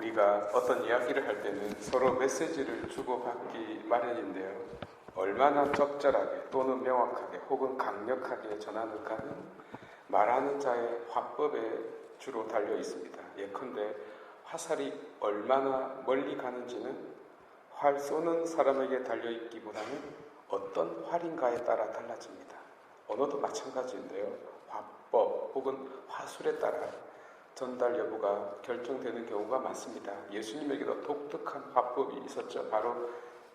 우리가 어떤 이야기를 할 때는 서로 메시지를 주고받기 마련인데요. 얼마나 적절하게 또는 명확하게 혹은 강력하게 전하는가는 말하는 자의 화법에 주로 달려 있습니다. 예컨대 화살이 얼마나 멀리 가는지는 활 쏘는 사람에게 달려있기보다는 어떤 활인가에 따라 달라집니다. 언어도 마찬가지인데요. 화법 혹은 화술에 따라 전달 여부가 결정되는 경우가 많습니다. 예수님에게도 독특한 화법이 있었죠. 바로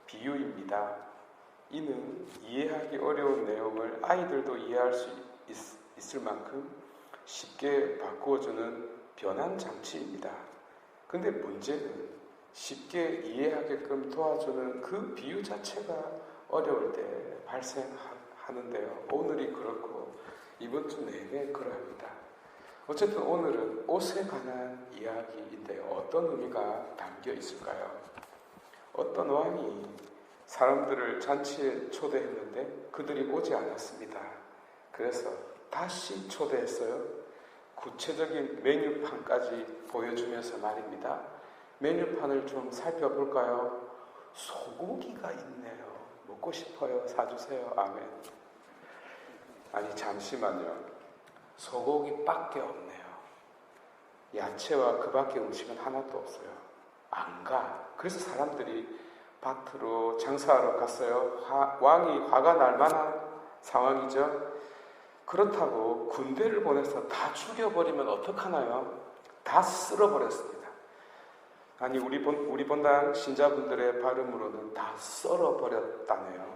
비유입니다. 이는 이해하기 어려운 내용을 아이들도 이해할 수 있을 만큼 쉽게 바꾸어주는 변환 장치입니다. 근데 문제는 쉽게 이해하게끔 도와주는 그 비유 자체가 어려울 때 발생하는데요. 오늘이 그렇고 이번 주 내내 그러합니다. 어쨌든 오늘은 옷에 관한 이야기인데요. 어떤 의미가 담겨 있을까요? 어떤 왕이 사람들을 잔치에 초대했는데 그들이 오지 않았습니다. 그래서 다시 초대했어요. 구체적인 메뉴판까지 보여주면서 말입니다. 메뉴판을 좀 살펴볼까요? 소고기가 있네요. 먹고 싶어요. 사주세요. 아멘. 아니 잠시만요. 소고기밖에 없네요. 야채와 그 밖의 음식은 하나도 없어요. 안 가. 그래서 사람들이 밭으로 장사하러 갔어요. 왕이 화가 날 만한 상황이죠. 그렇다고 군대를 보내서 다 죽여버리면 어떡하나요? 다 쓸어버렸습니다. 아니 우리 본당 신자분들의 발음으로는 다 썰어버렸다네요.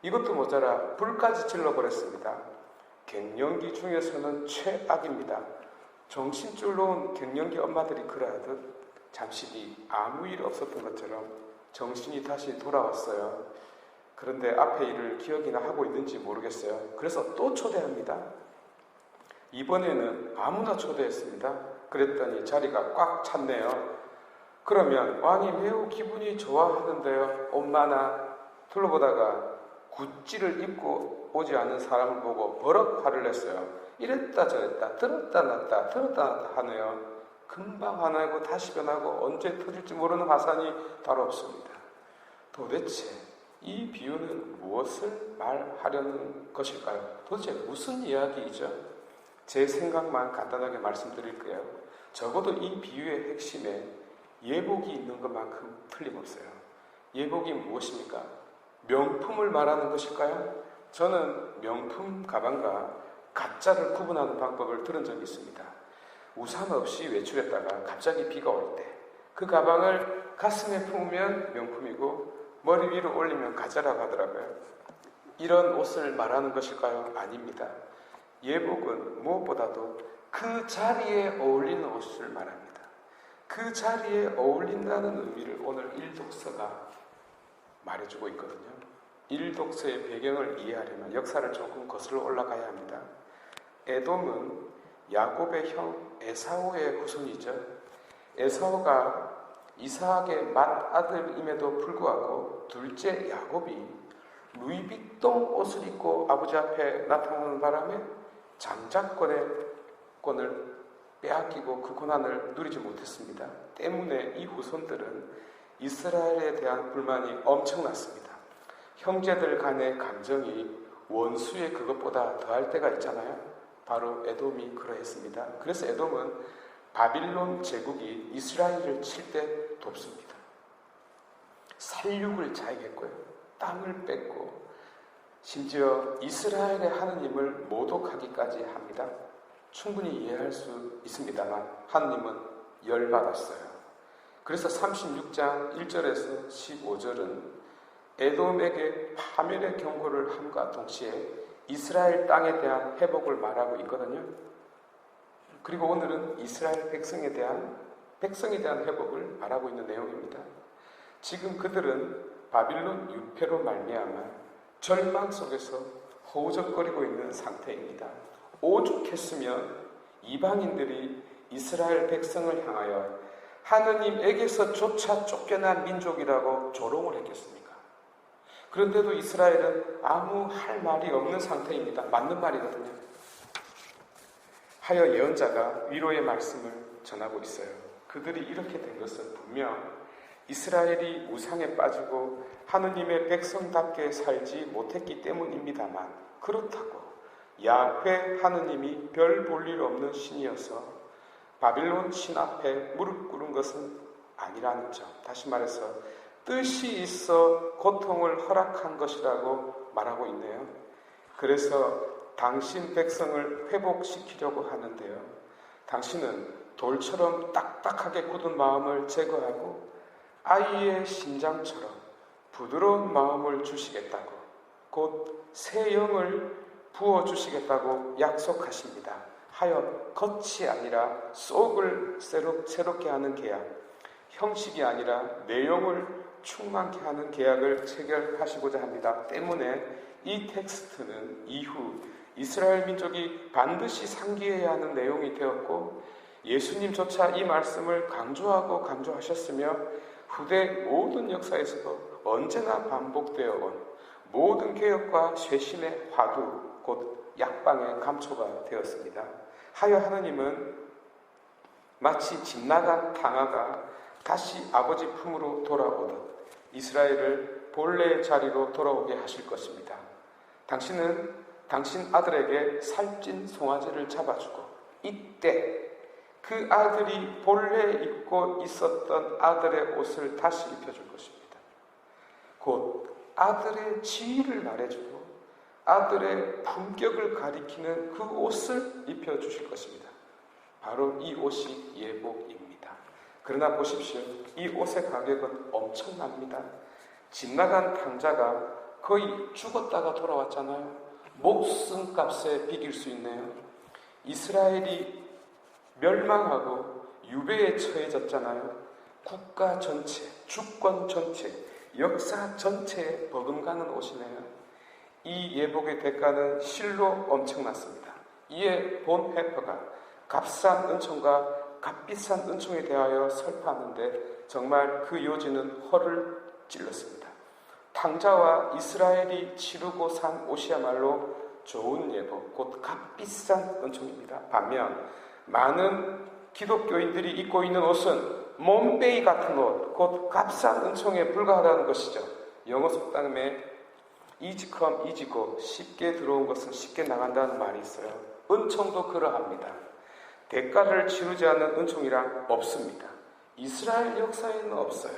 이것도 모자라 불까지 질러버렸습니다. 갱년기 중에서는 최악입니다. 정신줄 놓은 갱년기 엄마들이 그러하듯 잠시 뒤 아무 일 없었던 것처럼 정신이 다시 돌아왔어요. 그런데 앞에 일을 기억이나 하고 있는지 모르겠어요. 그래서 또 초대합니다. 이번에는 아무나 초대했습니다. 그랬더니 자리가 꽉 찼네요. 그러면 왕이 매우 기분이 좋아하는데요. 엄마나 둘러보다가 굿지를 입고 오지 않은 사람을 보고 버럭 화를 냈어요. 이랬다 저랬다 들었다 놨다 들었다 놨다 하네요. 금방 화나고 다시 변하고 언제 터질지 모르는 화산이 따로 없습니다. 도대체 이 비유는 무엇을 말하려는 것일까요? 도대체 무슨 이야기이죠? 제 생각만 간단하게 말씀드릴게요. 적어도 이 비유의 핵심에 예복이 있는 것만큼 틀림없어요. 예복이 무엇입니까? 명품을 말하는 것일까요? 저는 명품 가방과 가짜를 구분하는 방법을 들은 적이 있습니다. 우산 없이 외출했다가 갑자기 비가 올 때 그 가방을 가슴에 품으면 명품이고 머리 위로 올리면 가짜라고 하더라고요. 이런 옷을 말하는 것일까요? 아닙니다. 예복은 무엇보다도 그 자리에 어울리는 옷을 말합니다. 그 자리에 어울린다는 의미를 오늘 일독서가 말해주고 있거든요. 일독서의 배경을 이해하려면 역사를 조금 거슬러 올라가야 합니다. 에돔은 야곱의 형 에사오의 후손이죠. 에사오가 이삭의 맏아들임에도 불구하고 둘째 야곱이 루이비통 옷을 입고 아버지 앞에 나타나는 바람에 장자권을 빼앗기고 그 고난을 누리지 못했습니다. 때문에 이 후손들은 이스라엘에 대한 불만이 엄청났습니다. 형제들 간의 감정이 원수의 그것보다 더할 때가 있잖아요. 바로 에돔이 그러했습니다. 그래서 에돔은 바빌론 제국이 이스라엘을 칠 때 돕습니다. 살육을 자행했고요. 땅을 뺏고 심지어 이스라엘의 하느님을 모독하기까지 합니다. 충분히 이해할 수 있습니다만 하느님은 열받았어요. 그래서 36장 1절에서 15절은 에돔에게 파멸의 경고를 함과 동시에 이스라엘 땅에 대한 회복을 말하고 있거든요. 그리고 오늘은 이스라엘 백성에 대한 회복을 말하고 있는 내용입니다. 지금 그들은 바빌론 유폐로 말미암아 절망 속에서 허우적거리고 있는 상태입니다. 오죽했으면 이방인들이 이스라엘 백성을 향하여 하느님에게서조차 쫓겨난 민족이라고 조롱을 했겠습니까? 그런데도 이스라엘은 아무 할 말이 없는 상태입니다. 맞는 말이거든요. 하여 예언자가 위로의 말씀을 전하고 있어요. 그들이 이렇게 된 것은 분명 이스라엘이 우상에 빠지고 하느님의 백성답게 살지 못했기 때문입니다만, 그렇다고 야훼 하느님이 별 볼 일 없는 신이어서 바빌론 신 앞에 무릎 꿇은 것은 아니라는 점, 다시 말해서 뜻이 있어 고통을 허락한 것이라고 말하고 있네요. 그래서 당신 백성을 회복시키려고 하는데요, 당신은 돌처럼 딱딱하게 굳은 마음을 제거하고 아이의 심장처럼 부드러운 마음을 주시겠다고, 곧 새 영을 부어주시겠다고 약속하십니다. 하여 겉이 아니라 속을 새롭게 하는 계약, 형식이 아니라 내용을 충만케 하는 계약을 체결하시고자 합니다. 때문에 이 텍스트는 이후 이스라엘 민족이 반드시 상기해야 하는 내용이 되었고, 예수님조차 이 말씀을 강조하셨으며 후대 모든 역사에서도 언제나 반복되어 온 모든 개혁과 쇄신의 화두, 곧 약방의 감초가 되었습니다. 하여 하느님은 마치 집 나간 탕아가 다시 아버지 품으로 돌아오듯 이스라엘을 본래의 자리로 돌아오게 하실 것입니다. 당신은 당신 아들에게 살찐 송아지를 잡아주고 이때 그 아들이 본래 입고 있었던 아들의 옷을 다시 입혀줄 것입니다. 곧 아들의 지위를 말해주고 아들의 품격을 가리키는 그 옷을 입혀주실 것입니다. 바로 이 옷이 예복입니다. 그러나 보십시오. 이 옷의 가격은 엄청납니다. 집 나간 탕자가 거의 죽었다가 돌아왔잖아요. 목숨값에 비길 수 있네요. 이스라엘이 멸망하고 유배에 처해졌잖아요. 국가 전체, 주권 전체, 역사 전체에 버금가는 옷이네요. 이 예복의 대가는 실로 엄청났습니다. 이에 본 해퍼가 값싼 은총과 값비싼 은총에 대하여 설파하는데 정말 그 요지는 허를 찔렀습니다. 탕자와 이스라엘이 치르고 산 옷이야말로 좋은 예복, 곧 값비싼 은총입니다. 반면 많은 기독교인들이 입고 있는 옷은 몸빼이 같은 옷, 곧 값싼 은총에 불과하다는 것이죠. 영어 속담에 easy come, easy go, 쉽게 들어온 것은 쉽게 나간다는 말이 있어요. 은총도 그러합니다. 대가를 치르지 않는 은총이란 없습니다. 이스라엘 역사에는 없어요.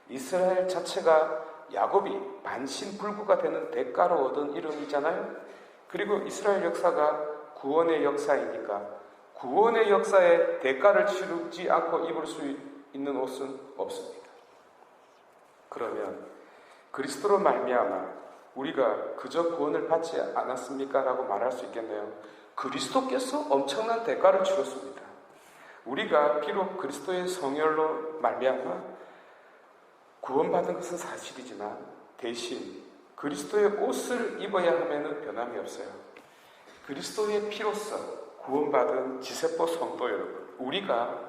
이스라엘 자체가 야곱이 반신불구가 되는 대가로 얻은 이름이잖아요. 그리고 이스라엘 역사가 구원의 역사이니까 구원의 역사에 대가를 치르지 않고 입을 수 있는 옷은 없습니다. 그러면 그리스도로 말미암아 우리가 그저 구원을 받지 않았습니까? 라고 말할 수 있겠네요. 그리스도께서 엄청난 대가를 치렀습니다. 우리가 비록 그리스도의 성혈로 말미암아 구원받은 것은 사실이지만 대신 그리스도의 옷을 입어야 하면 변함이 없어요. 그리스도의 피로써 구원받은 지세포 성도 여러분, 우리가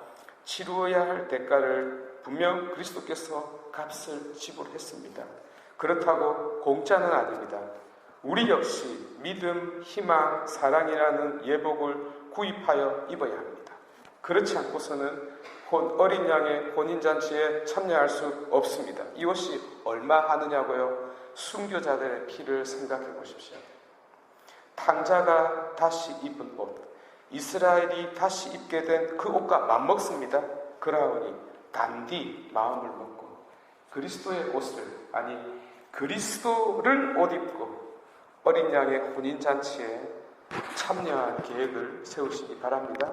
치루어야 할 대가를 분명 그리스도께서 값을 지불했습니다. 그렇다고 공짜는 아닙니다. 우리 역시 믿음, 희망, 사랑이라는 예복을 구입하여 입어야 합니다. 그렇지 않고서는 어린 양의 혼인잔치에 참여할 수 없습니다. 이 옷이 얼마 하느냐고요? 순교자들의 피를 생각해 보십시오. 탕자가 다시 입은 옷, 이스라엘이 다시 입게 된 그 옷과 맞먹습니다. 그러하니 단디 마음을 먹고 그리스도의 옷을, 아니 그리스도를 옷 입고 어린 양의 혼인잔치에 참여할 계획을 세우시기 바랍니다.